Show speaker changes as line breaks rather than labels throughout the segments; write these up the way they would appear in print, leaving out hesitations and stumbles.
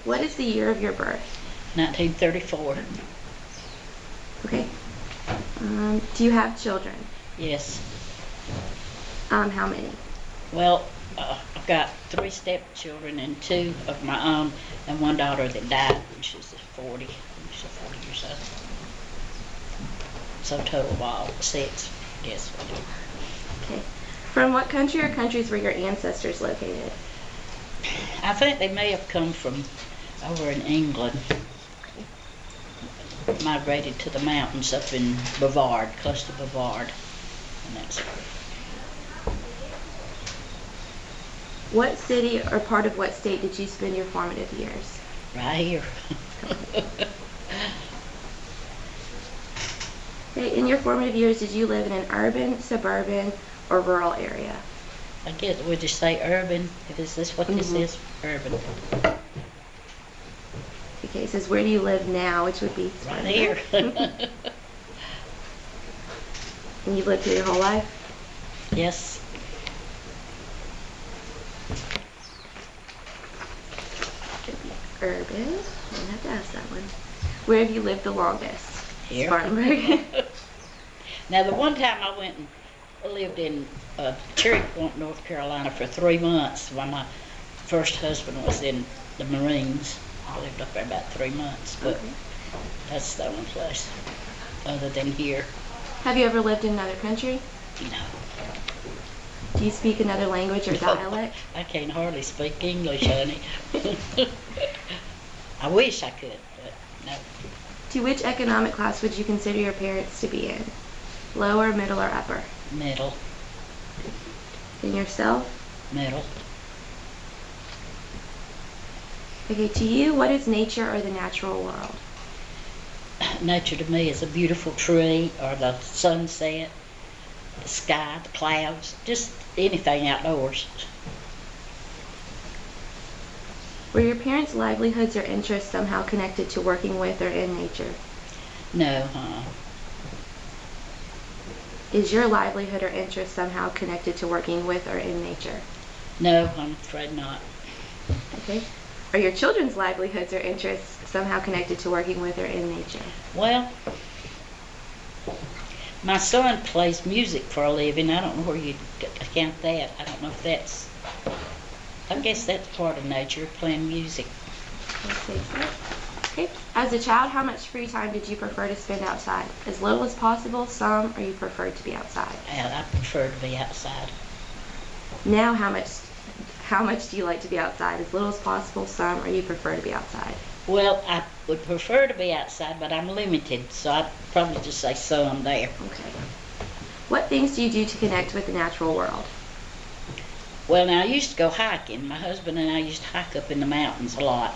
What is the year of your birth?
1934.
Okay. Do you have children?
Yes.
How many?
Well, I've got 3 stepchildren and 2 of my own, and 1 daughter that died when she was 40. She's 40 years old. So total of all 6, yes.
Okay. From what country or countries were your ancestors located?
I think they may have come from over in England. Migrated to the mountains up in Bavard, close to Bavard, and that's
What city or part of what state did you spend your formative years?
right here.
Okay, in your formative years, did you live in an urban, suburban, or rural area?
I guess would you say urban? Is this what this is? Urban.
Okay, it says where do you live now, which would be
Right here.
And you've lived here your whole life?
Yes.
Could be urban. I don't have to ask that one. Where have you lived the longest?
Here.
Spartanburg.
Now the one time I went and lived in Cherry Point, North Carolina for 3 months while my first husband was in the Marines. I lived up there about 3 months, but
Okay.
that's the only place other than here.
Have you ever lived in another country?
No.
Do you speak another language or dialect?
I can't hardly speak English, honey. I wish I could, but no.
To which economic class would you consider your parents to be in? Lower, middle, or upper?
Middle.
And yourself?
Middle.
Okay, to you, what is nature or the natural world?
Nature to me is a beautiful tree or the sunset, the sky, the clouds, just anything outdoors.
Were your parents' livelihoods or interests somehow connected to working with or in nature?
No,
Is your livelihood or interest somehow connected to working with or in nature?
no, I'm afraid not.
Okay. Are your children's livelihoods or interests somehow connected to working with or in nature?
Well, my son plays music for a living. I don't know where you count that. I don't know if that's, I guess that's part of nature, playing music.
Okay. As a child, how much free time did you prefer to spend outside? As little as possible, some, or you preferred to be outside?
And I prefer to be outside.
Now, how much do you like to be outside? As little as possible, some, or you prefer to be outside?
Well, I would prefer to be outside, but I'm limited, so I'd probably just say some there.
Okay. What things do you do to connect with the natural world?
Well, now I used to go hiking. My husband and I used to hike up in the mountains a lot,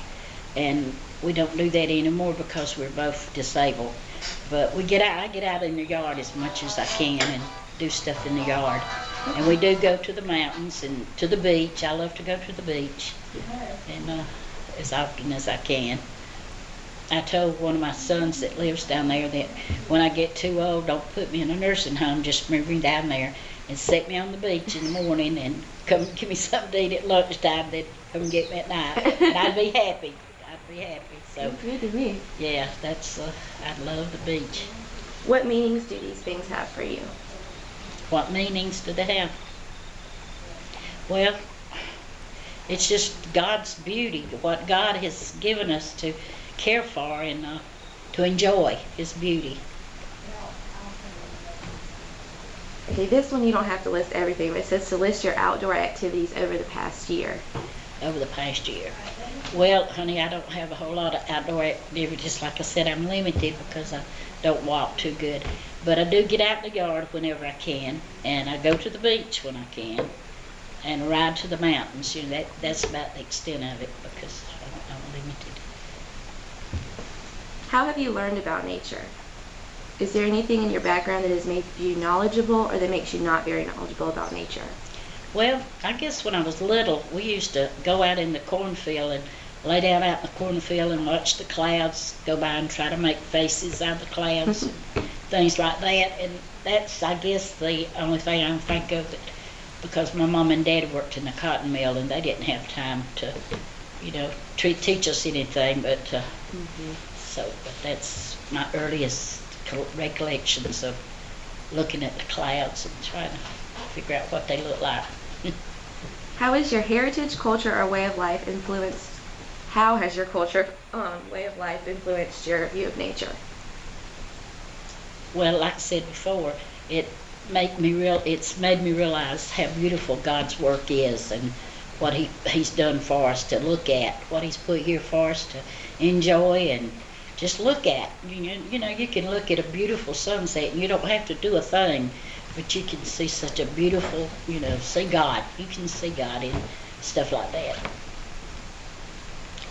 and we don't do that anymore because we're both disabled. But I get out in the yard as much as I can and do stuff in the yard. And we do go to the mountains and to the beach. I love to go to the beach, and as often as I can. I told one of my sons that lives down there that when I get too old, don't put me in a nursing home, just move me down there and set me on the beach in the morning and come give me something to eat at lunchtime, then come get me at night. And I'd be happy. I'd be happy. So
Good to me.
yeah, that's I'd love the beach.
What meanings do these things have for you?
What meanings do they have? Well, it's just God's beauty, what God has given us to care for and to enjoy His beauty.
Okay, this one you don't have to list everything, but it says to list your outdoor activities over the past year.
Over the past year. Well, honey, I don't have a whole lot of outdoor activities. Like I said, I'm limited because I don't walk too good. But I do get out in the yard whenever I can, and I go to the beach when I can, and ride to the mountains. You know, that's about the extent of it because I'm limited.
How have you learned about nature? Is there anything in your background that has made you knowledgeable or that makes you not very knowledgeable about nature?
Well, I guess when I was little, we used to go out in the cornfield and lay down out in the cornfield and watch the clouds go by and try to make faces out of the clouds and things like that. And that's, I guess, the only thing I can think of that, because my mom and dad worked in the cotton mill and they didn't have time to, teach us anything, but
Mm-hmm.
but that's my earliest recollections of looking at the clouds and trying to figure out what they look like.
How has your heritage, culture, or way of life influenced? How has your culture, way of life influenced your view of nature?
Well, like I said before, it's made me realize how beautiful God's work is and what He's done for us to look at, what He's put here for us to enjoy and just look at. You can look at a beautiful sunset and you don't have to do a thing, but you can see such a beautiful, see God. You can see God in stuff like that.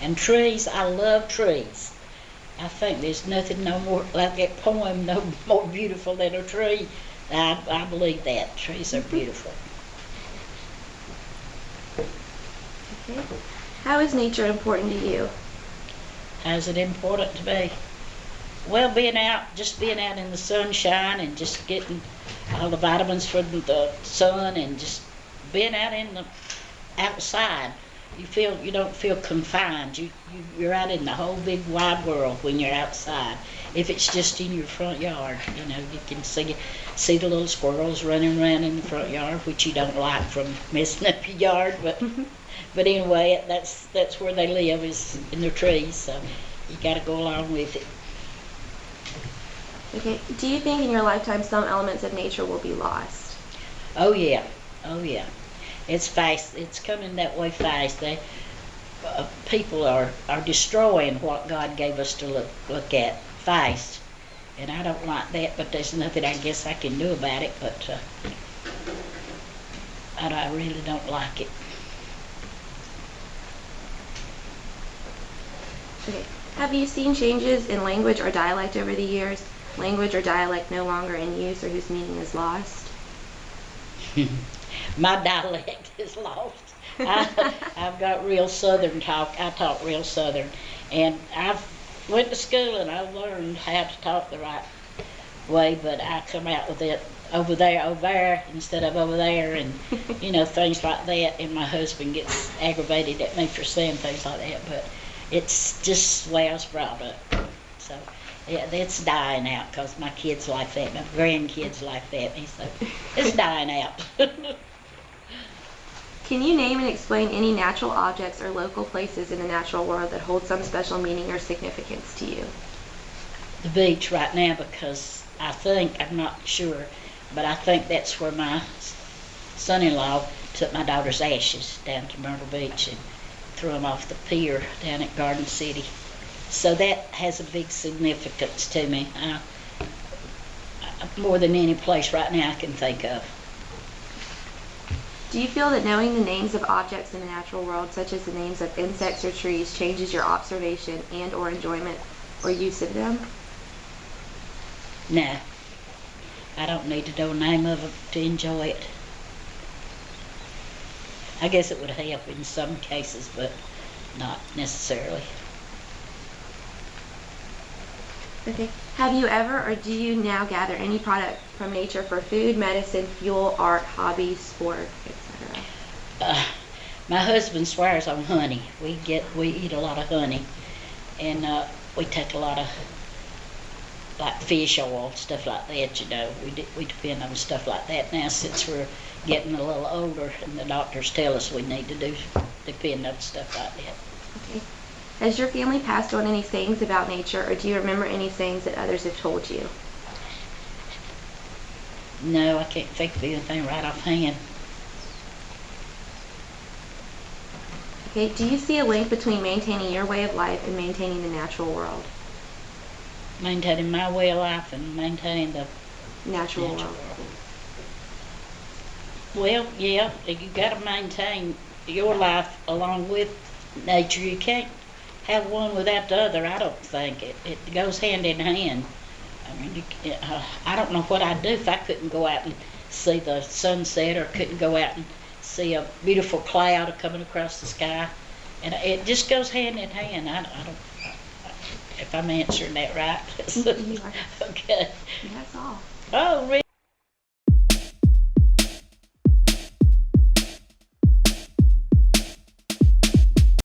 And trees, I love trees. I think there's nothing no more, like that poem, no more beautiful than a tree. I believe that. Trees are beautiful.
Okay. How is nature important to you?
How's it important to me? Well, just being out in the sunshine and just getting all the vitamins from the sun and just being out in the outside. You don't feel confined. You're out in the whole big wide world when you're outside. If it's just in your front yard, you can see the little squirrels running around in the front yard, which you don't like from messing up your yard, but anyway, that's where they live, is in the trees. So you got to go along with it.
Okay. Do you think in your lifetime some elements of nature will be lost?
Oh yeah, oh yeah. It's fast. It's coming that way fast. People are destroying what God gave us to look at fast, and I don't like that. But there's nothing I guess I can do about it. But I really don't like it.
Okay. Have you seen changes in language or dialect over the years? Language or dialect no longer in use or whose meaning is lost?
My dialect is lost. I've got real Southern talk. I talk real Southern, and I've went to school and I learned how to talk the right way. But I come out with it over there instead of over there, and things like that. And my husband gets aggravated at me for saying things like that. But it's just the way I was brought up. So yeah, it's dying out because my kids like that, my grandkids like that. And so it's dying out.
Can you name and explain any natural objects or local places in the natural world that hold some special meaning or significance to you?
The beach right now, because I'm not sure, but I think that's where my son-in-law took my daughter's ashes down to Myrtle Beach and threw them off the pier down at Garden City. So that has a big significance to me, more than any place right now I can think of.
Do you feel that knowing the names of objects in the natural world, such as the names of insects or trees, changes your observation and or enjoyment or use of them?
No, I don't need to know the name of them to enjoy it. I guess it would help in some cases, but not necessarily.
Okay. Have you ever or do you now gather any product from nature for food, medicine, fuel, art, hobbies, sport, etc.?
My husband swears on honey. We eat a lot of honey, and we take a lot of like fish oil, stuff like that. We depend on stuff like that now since we're getting a little older, and the doctors tell us we need to depend on stuff like that.
Okay. Has your family passed on any sayings about nature, or do you remember any sayings that others have told you?
No, I can't think of anything right offhand.
Okay. Do you see a link between maintaining your way of life and maintaining the natural world?
Maintaining my way of life and maintaining the
Natural world.
Well, yeah, you got to maintain your life along with nature. You can't have one without the other. I don't think it goes hand in hand. I mean, I don't know what I'd do if I couldn't go out and see the sunset, or couldn't go out and see a beautiful cloud coming across the sky. And it just goes hand in hand. I don't. If I'm answering that right.
You are.
Okay.
That's all.
Oh, really?